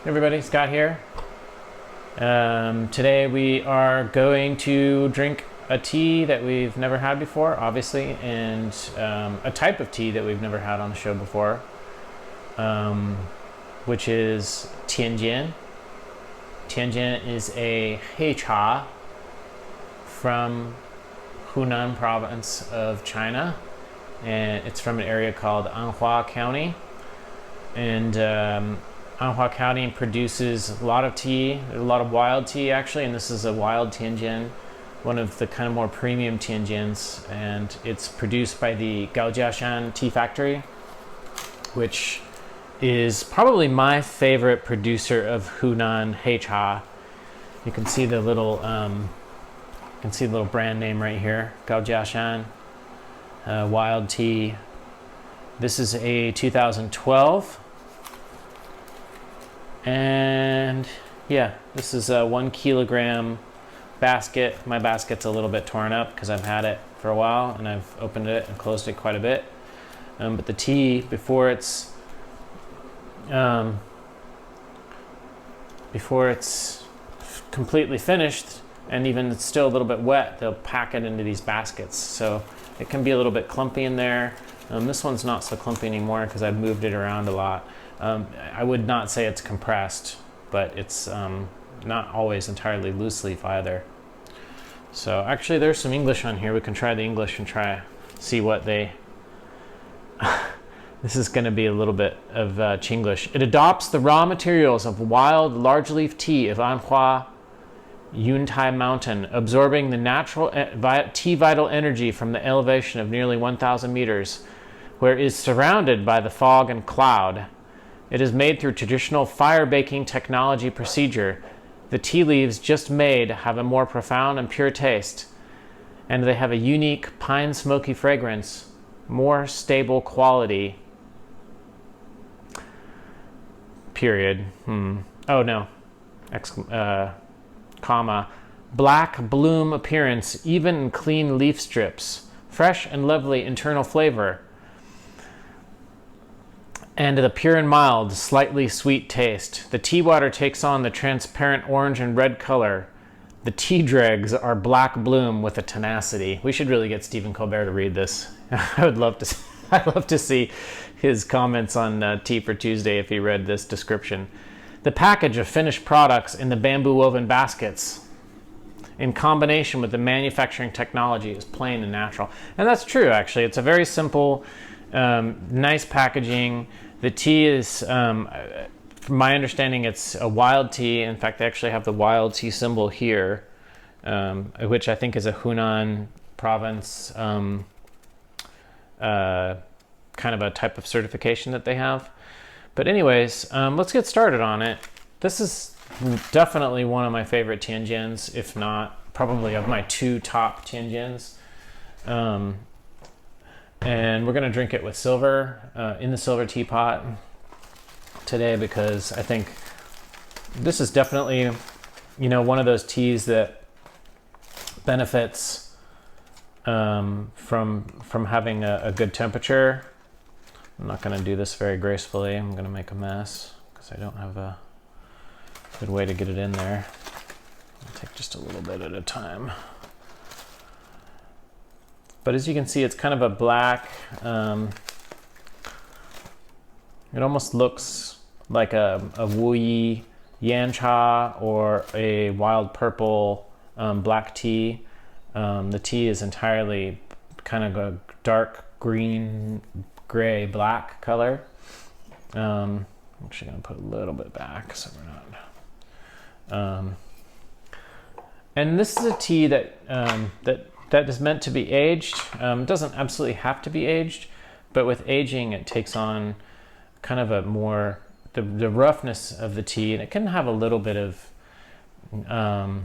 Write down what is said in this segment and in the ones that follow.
Hey everybody, Scott here. Today we are going to drink a tea that we've never had before, obviously, and a type of tea that we've never had on the show before, which is Tian Jian. Tian Jian is a hei cha from Hunan province of China, and it's from an area called An Hua County. And An Hua County produces a lot of tea, a lot of wild tea actually, and this is a wild Tian Jian, one of the kind of more premium Tian Jians, and it's produced by the Gao Jia Shan tea factory, which is probably my favorite producer of Hunan hei cha. You can see the little brand name right here, Gao Jia Shan, wild tea. This is a 2012. And yeah, this is a 1 kilogram basket. My basket's a little bit torn up because I've had it for a while and I've opened it and closed it quite a bit. But the tea, before it's completely finished and even it's still a little bit wet, they'll pack it into these baskets. So it can be a little bit clumpy in there. This one's not so clumpy anymore because I've moved it around a lot. I would not say it's compressed, but it's not always entirely loose leaf either. So actually there's some English on here. We can try the English and see what they... This is going to be a little bit of Chinglish. It adopts the raw materials of wild large leaf tea of An Hua, Yun Tai Mountain, absorbing the natural tea vital energy from the elevation of nearly 1,000 meters, where it is surrounded by the fog and cloud. It is made through traditional fire baking technology procedure. The tea leaves just made have a more profound and pure taste, and they have a unique pine smoky fragrance, more stable quality. Period. Oh no. Comma. Black bloom appearance, even in clean leaf strips. Fresh and lovely internal flavor. And the pure and mild, slightly sweet taste. The tea water takes on the transparent orange and red color. The tea dregs are black bloom with a tenacity. We should really get Stephen Colbert to read this. I'd love to see his comments on Tea for Tuesday if he read this description. The package of finished products in the bamboo woven baskets, in combination with the manufacturing technology, is plain and natural. And that's true, actually. It's a very simple, nice packaging. The tea is, from my understanding, it's a wild tea. In fact, they actually have the wild tea symbol here, which I think is a Hunan province kind of a type of certification that they have. But anyways, let's get started on it. This is definitely one of my favorite Tian Jians, if not probably of my 2 top Tian Jians. And we're going to drink it with silver, in the silver teapot today, because I think this is definitely, one of those teas that benefits from having a good temperature. I'm not going to do this very gracefully. I'm going to make a mess because I don't have a good way to get it in there. I'll take just a little bit at a time. But as you can see, it's kind of a black, it almost looks like a Wu Yi Yan Cha or a wild purple black tea. The tea is entirely kind of a dark green, gray, black color. I'm actually going to put a little bit back so we're not... and this is a tea that is meant to be aged. It doesn't absolutely have to be aged, but with aging it takes on kind of a more, the roughness of the tea, and it can have a little bit of, kind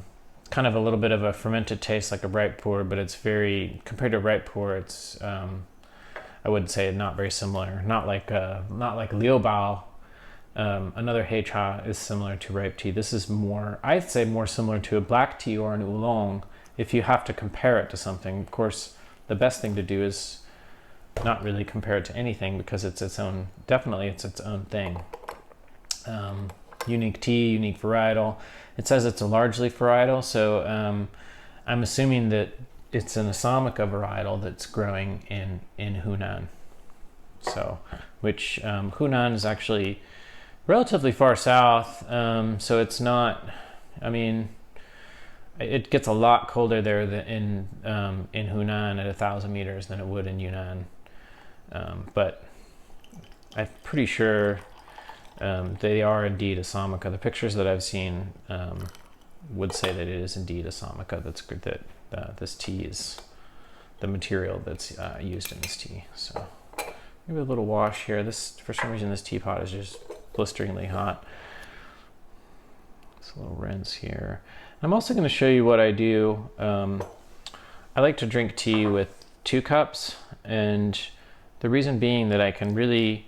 of a little bit of a fermented taste like a ripe pour, but it's very, compared to ripe pour, it's, I would say not very similar. Not like Liu Bao. Another hei cha is similar to ripe tea. This is more, I'd say more similar to a black tea or an oolong, if you have to compare it to something. Of course, the best thing to do is not really compare it to anything because it's its own, definitely it's its own thing. unique tea, unique varietal. It says it's a largely varietal, so I'm assuming that it's an Assamica varietal that's growing in Hunan. So, which Hunan is actually relatively far south, so it's not, I mean, it gets a lot colder there in Hunan at 1,000 meters than it would in Yunnan. But I'm pretty sure they are indeed Assamica. The pictures that I've seen would say that it is indeed Assamica. That's good that this tea is the material that's used in this tea. So maybe a little wash here. This, for some reason, this teapot is just blisteringly hot. Just a little rinse here. I'm also going to show you what I do. I like to drink tea with 2 cups, and the reason being that I can really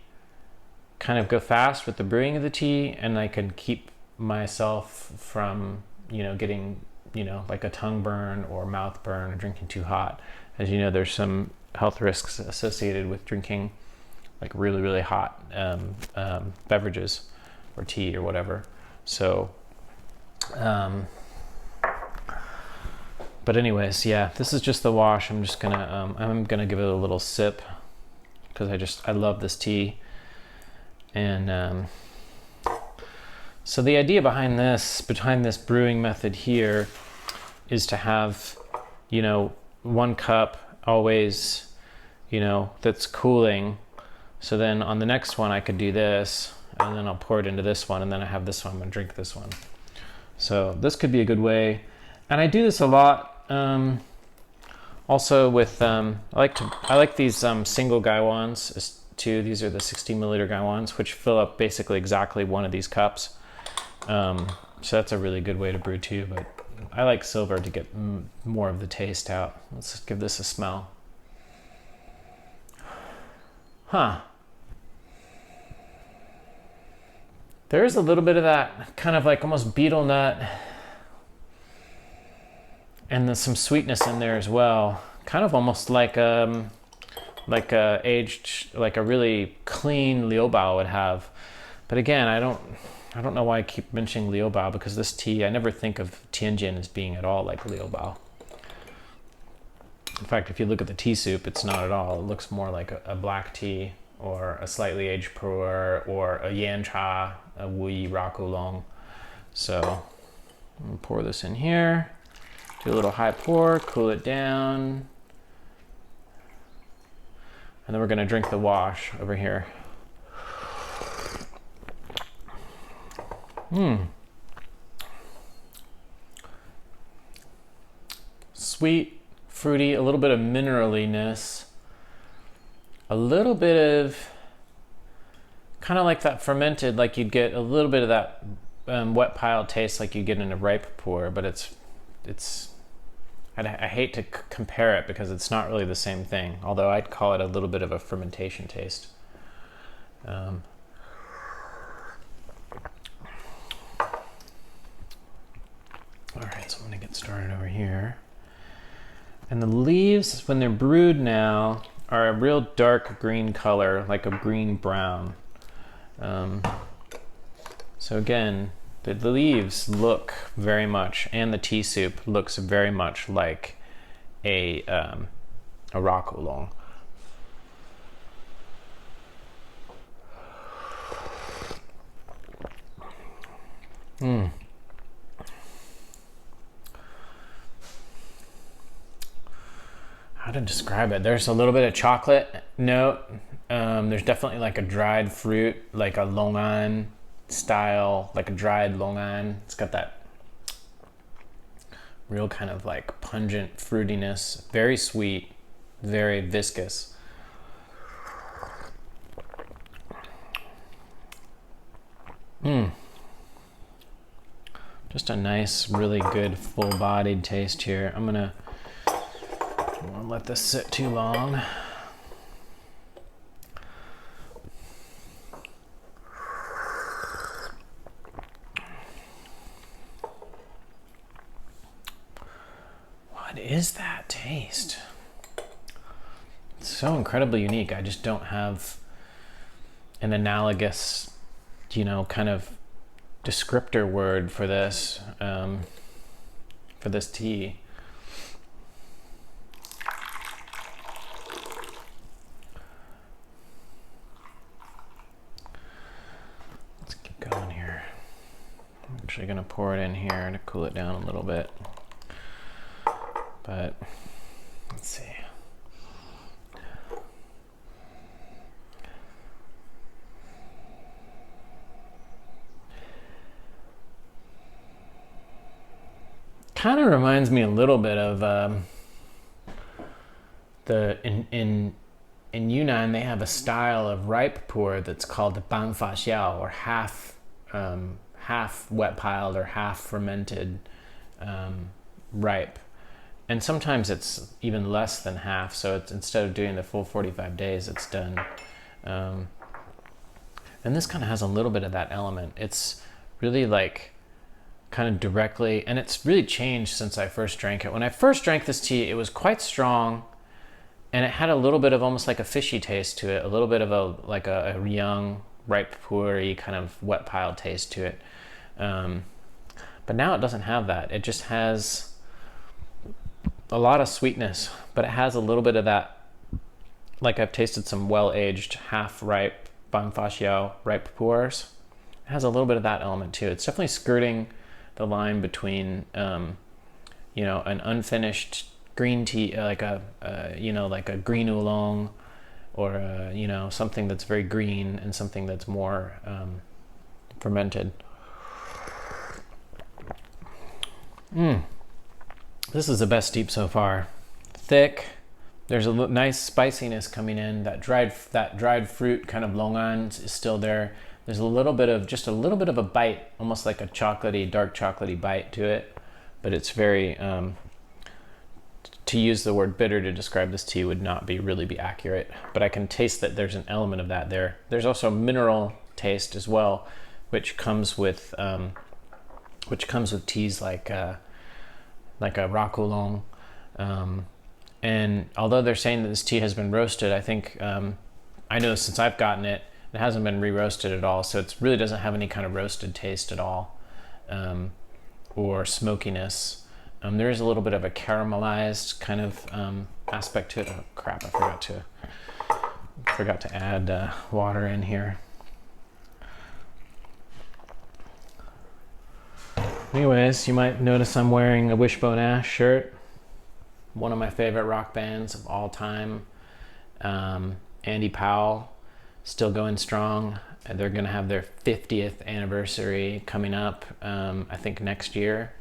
kind of go fast with the brewing of the tea, and I can keep myself from, getting, like a tongue burn or mouth burn or drinking too hot. As you know, there's some health risks associated with drinking like really, really hot beverages or tea or whatever. So, but anyways, yeah, this is just the wash. I'm just gonna, I'm gonna give it a little sip because I love this tea. And so the idea behind this brewing method here is to have, 1 cup always, that's cooling. So then on the next one I could do this, and then I'll pour it into this one, and then I have this one and drink this one. So this could be a good way. And I do this a lot. Also with, I like these single gaiwans too. These are the 60 milliliter gaiwans, which fill up basically exactly one of these cups. So that's a really good way to brew too, but I like silver to get more of the taste out. Let's give this a smell. Huh. There is a little bit of that kind of like almost betel nut, and then some sweetness in there as well. Kind of almost like a aged, like a really clean liuobao would have. But again, I don't know why I keep mentioning liuobao, because this tea, I never think of Tian Jian as being at all like liuobao. In fact, if you look at the tea soup, it's not at all. It looks more like a black tea, or a slightly aged pu'er, or a yan cha, a wuyi rock oolong. So I'm gonna pour this in here, do a little high pour, cool it down, and then we're gonna drink the wash over here. Sweet, fruity, a little bit of mineraliness, a little bit of kind of like that fermented, like you'd get a little bit of that wet pile taste like you get in a ripe pour, but I hate to compare it because it's not really the same thing, although I'd call it a little bit of a fermentation taste. All right, so I'm gonna get started over here. And the leaves, when they're brewed now, are a real dark green color, like a green brown. So again, the leaves look very much, and the tea soup looks very much like a rock oolong. How to describe it? There's a little bit of chocolate note. There's definitely like a dried fruit, like a longan style, like a dried longan. It's got that real kind of like pungent fruitiness, very sweet, very viscous. Just a nice, really good full-bodied taste here. I don't want to let this sit too long. What is that taste? It's so incredibly unique. I just don't have an analogous, kind of descriptor word for this tea. Let's keep going here. I'm actually going to pour it in here to cool it down a little bit. But let's see. Kind of reminds me a little bit of in Yunnan they have a style of ripe pour that's called the ban fa xiao, or half wet piled or half fermented ripe, and sometimes it's even less than half. So it's, instead of doing the full 45 days, it's done. And this kind of has a little bit of that element. It's really like kind of directly, and it's really changed since I first drank it. When I first drank this tea, it was quite strong, and it had a little bit of almost like a fishy taste to it, a little bit of a young, ripe, pour-y kind of wet pile taste to it. But now it doesn't have that. It just has a lot of sweetness, but it has a little bit of that, like I've tasted some well-aged, half-ripe ban fa xiao ripe pours. It has a little bit of that element too. It's definitely skirting the line between, you know, an unfinished green tea, like a green oolong, or you know, something that's very green, and something that's more fermented. This is the best steep so far. Thick. There's a nice spiciness coming in. That dried fruit kind of longan is still there. There's a little bit of a bite, almost like a chocolatey, dark chocolatey bite to it, but it's very, to use the word bitter to describe this tea would not really be accurate, but I can taste that there's an element of that there. There's also mineral taste as well, which comes with teas like a rock oolong. And although they're saying that this tea has been roasted, I think, I know since I've gotten it, it hasn't been re-roasted at all, so it really doesn't have any kind of roasted taste at all, or smokiness. There is a little bit of a caramelized kind of aspect to it. Oh crap, I forgot to add water in here. Anyways, you might notice I'm wearing a Wishbone Ash shirt, one of my favorite rock bands of all time. Andy Powell, still going strong. They're going to have their 50th anniversary coming up, I think next year.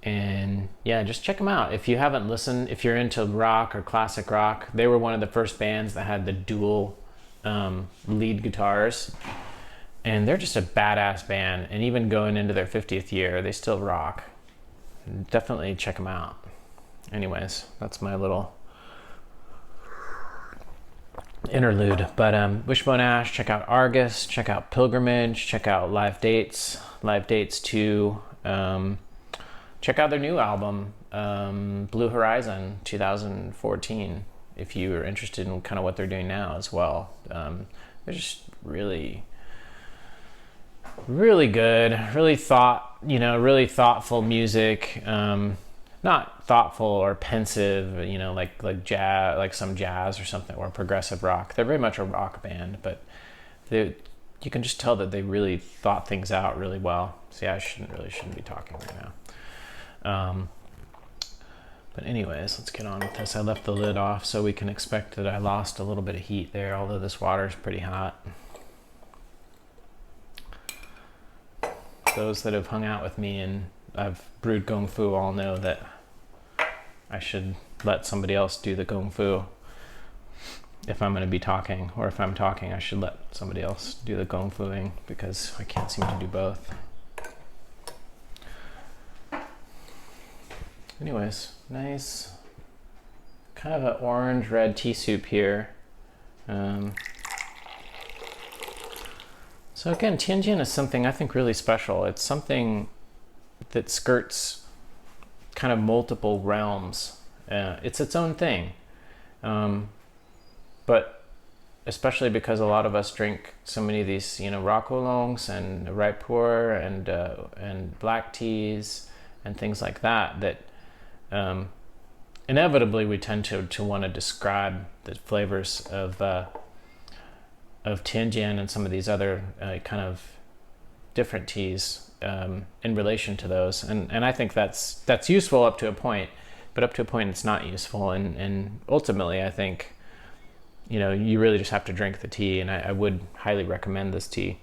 And yeah, just check them out. If you haven't listened, if you're into rock or classic rock, they were one of the first bands that had the dual lead guitars. And they're just a badass band. And even going into their 50th year, they still rock. Definitely check them out. Anyways, that's my little interlude. But Wishbone Ash, check out Argus, check out Pilgrimage, check out Live Dates 2. Check out their new album, Blue Horizon 2014, if you are interested in kind of what they're doing now as well. They're just really good, really thoughtful music. Not thoughtful or pensive, you know, like jazz, like some jazz or something, or progressive rock. They're very much a rock band, but you can just tell that they really thought things out really well. See, I shouldn't be talking right now. But anyways, let's get on with this. I left the lid off so we can expect that I lost a little bit of heat there, although this water is pretty hot. Those that have hung out with me and I've brewed Gong Fu all know that I should let somebody else do the Gong Fu if I'm going to be talking, or if I'm talking, I should let somebody else do the Gong Fuing, because I can't seem to do both. Anyways, nice kind of an orange red tea soup here. So again, Tian Jian is something I think really special. It's something that skirts kind of multiple realms. It's its own thing. But especially because a lot of us drink so many of these, you know, rock oolongs and raipur and black teas and things like that, that inevitably we tend to want to describe the flavors of Tian Jian and some of these other kind of different teas in relation to those, and I think that's useful up to a point, but up to a point it's not useful, and ultimately I think, you know, you really just have to drink the tea, and I would highly recommend this tea.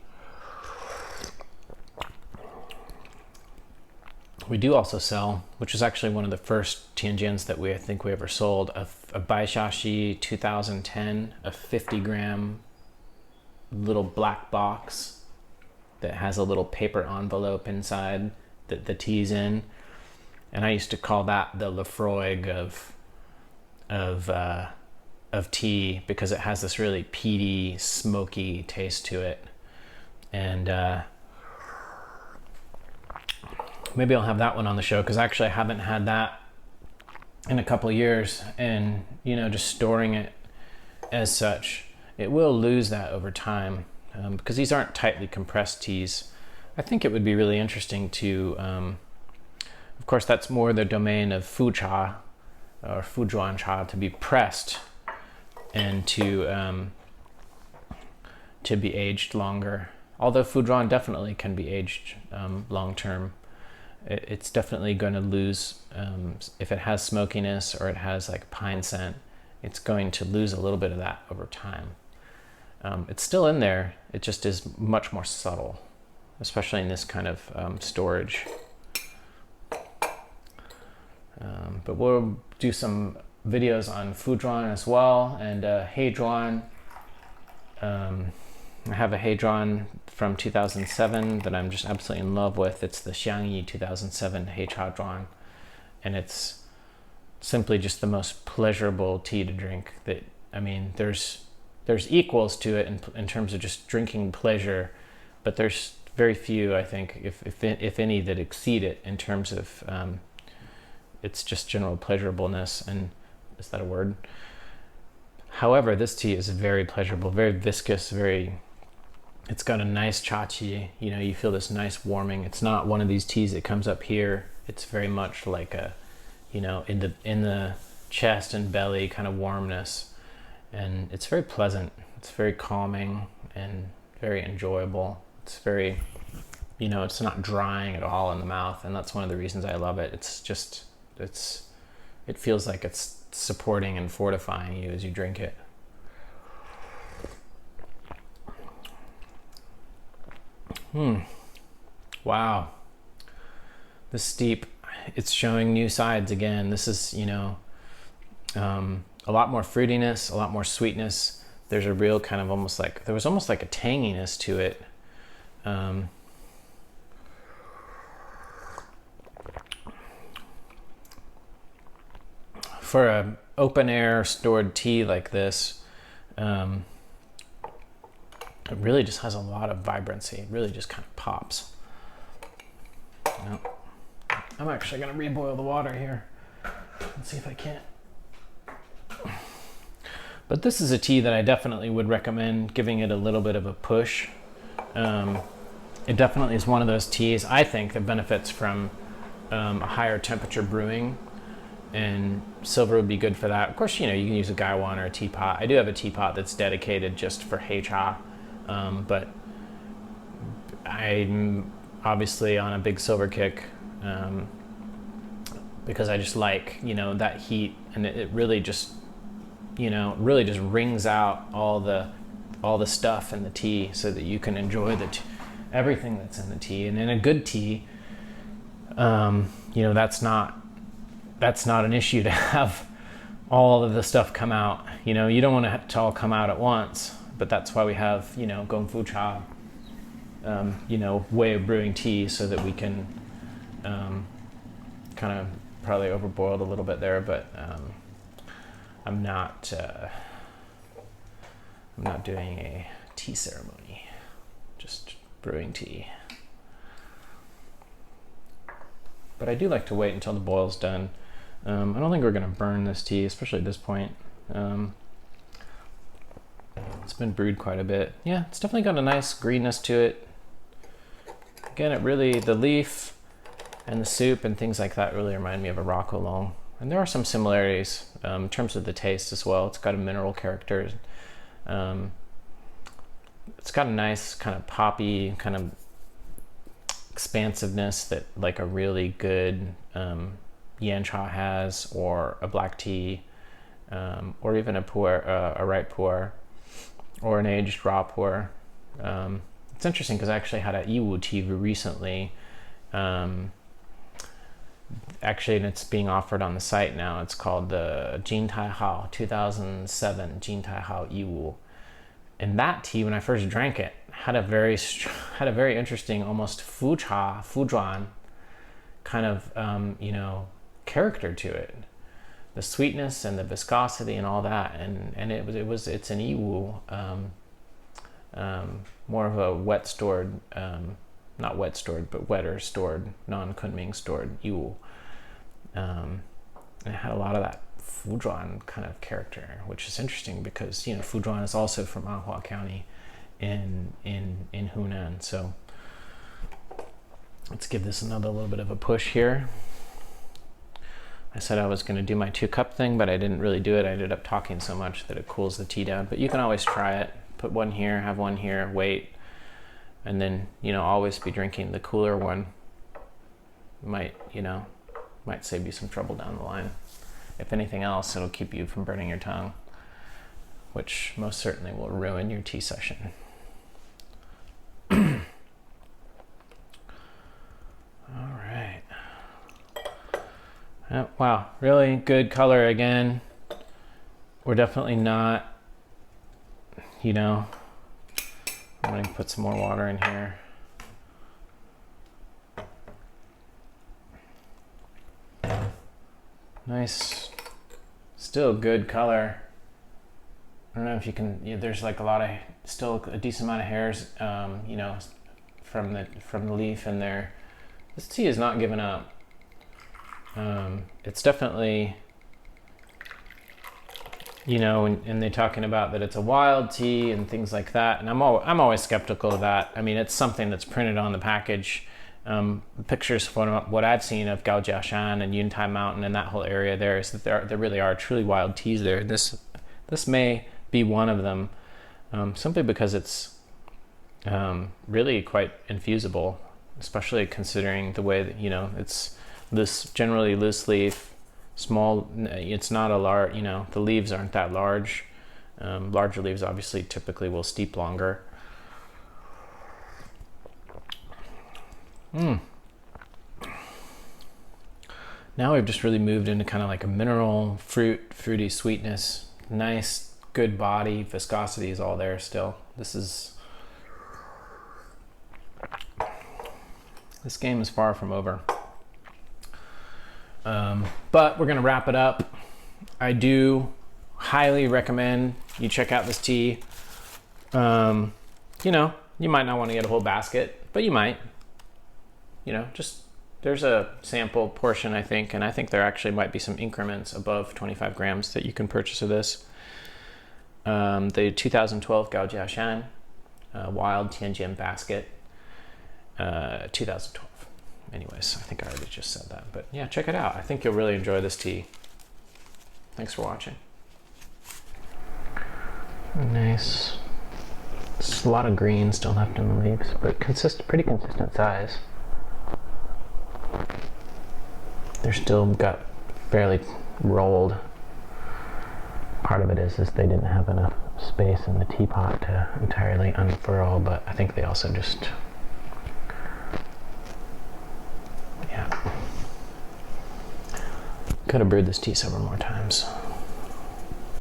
We do also sell, which is actually one of the first Tian Jians that I think we ever sold, a Baishashi 2010, a 50-gram little black box that has a little paper envelope inside that the tea's in, and I used to call that the Lefroy of tea, because it has this really peaty, smoky taste to it. And maybe I'll have that one on the show, because actually I haven't had that in a couple of years, and you know, just storing it as such, it will lose that over time, because these aren't tightly compressed teas. I think it would be really interesting to, of course that's more the domain of Fu Cha or Fujuan Cha, to be pressed and to be aged longer. Although Fujuan definitely can be aged long term, it's definitely going to lose, if it has smokiness or it has like pine scent, it's going to lose a little bit of that over time. It's still in there, it just is much more subtle, especially in this kind of storage. But we'll do some videos on Fujuan as well, and Heizhuan. I have a Heizhuan from 2007 that I'm just absolutely in love with. It's the Xiangyi 2007 Heizhuan, and it's simply just the most pleasurable tea to drink. That, I mean, there's equals to it in terms of just drinking pleasure, but there's very few, I think, if any, that exceed it in terms of it's just general pleasurableness. And is that a word? However, this tea is very pleasurable, very viscous, it's got a nice chachi, you know, you feel this nice warming. It's not one of these teas that comes up here. It's very much like a, you know, in the chest and belly kind of warmness. And it's very pleasant. It's very calming and very enjoyable. It's very, you know, it's not drying at all in the mouth. And that's one of the reasons I love it. It's just, it feels like it's supporting and fortifying you as you drink it. Wow. This steep, it's showing new sides again. This is, you know, a lot more fruitiness, a lot more sweetness. There's a real kind of there was almost like a tanginess to it. For a open air stored tea like this, it really just has a lot of vibrancy. It really just kind of pops. Now, I'm actually going to reboil the water here. Let's see if I can't. But this is a tea that I definitely would recommend giving it a little bit of a push. It definitely is one of those teas, I think, that benefits from a higher temperature brewing, and silver would be good for that. Of course, you know, you can use a gaiwan or a teapot. I do have a teapot that's dedicated just for heicha, but I'm obviously on a big silver kick, because I just like, you know, that heat, and it really just, you know, really just wrings out all the stuff in the tea, so that you can enjoy everything that's in the tea. And in a good tea, you know, that's not an issue to have all of the stuff come out. You know, you don't want it to all come out at once, but that's why we have, you know, Gongfu Cha, you know, way of brewing tea, so that we can kind of probably overboiled a little bit there, but I'm not doing a tea ceremony, just brewing tea. But I do like to wait until the boil's done. I don't think we're going to burn this tea, especially at this point. It's been brewed quite a bit. Yeah, it's definitely got a nice greenness to it. Again, it really, the leaf and the soup and things like that really remind me of a rock oolong. And there are some similarities in terms of the taste as well. It's got a mineral character. It's got a nice kind of poppy kind of expansiveness that like a really good Yan Cha has, or a black tea, or even a pu'er, a ripe pu'er, or an aged raw pu'er. It's interesting because I actually had a Yiwu tea recently. Actually, and it's being offered on the site now. It's called the Jin Tai Hao 2007 Jin Tai Hao Yiwu. And that tea, when I first drank it, had a very interesting, almost Fujuan kind of character to it. The sweetness and the viscosity and all that, and it's an Yiwu, more of a wet stored, not wet stored, but wetter stored, non-kunming stored Yiwu. And it had a lot of that Fujuan kind of character, which is interesting because Fujuan is also from An Hua County in Hunan. So let's give this another little bit of a push here. I said I was going to do my 2-cup thing, but I didn't really do it. I ended up talking so much that it cools the tea down. But you can always try it. Put one here, have one here, wait, and then always be drinking the cooler one. Might save you some trouble down the line. If anything else, it'll keep you from burning your tongue, which most certainly will ruin your tea session. All right. Oh, wow, really good color again. We're definitely not, I'm going to put some more water in here. Nice, still good color. I don't know if you can, there's like still a decent amount of hairs, from the leaf in there. This tea is not giving up. It's definitely, and they're talking about that it's a wild tea and things like that. And I'm always skeptical of that. I mean, it's something that's printed on the package. Pictures from what I've seen of Gao Jia Shan and Yun Tai Mountain and that whole area there is that there really are truly wild teas there. This may be one of them, simply because it's really quite infusible, especially considering the way that it's this generally loose leaf, small. It's not a large. The leaves aren't that large. Larger leaves obviously typically will steep longer. Now we've just really moved into kind of like a mineral, fruity sweetness. Nice, good body, viscosity is all there still. This game is far from over. But we're gonna wrap it up. I do highly recommend you check out this tea. You might not want to get a whole basket, but you might. Just there's a sample portion, I think, and I think there actually might be some increments above 25 grams that you can purchase of this. The 2012 Gao Jia Shan Wild Tian Jian basket, 2012. Anyways, I think I already just said that, but yeah, check it out. I think you'll really enjoy this tea. Thanks for watching. Nice. There's a lot of green still left in the leaves, but pretty consistent size. They're still got fairly rolled. Part of it is they didn't have enough space in the teapot to entirely unfurl, but I think they also just, could have brewed this tea several more times.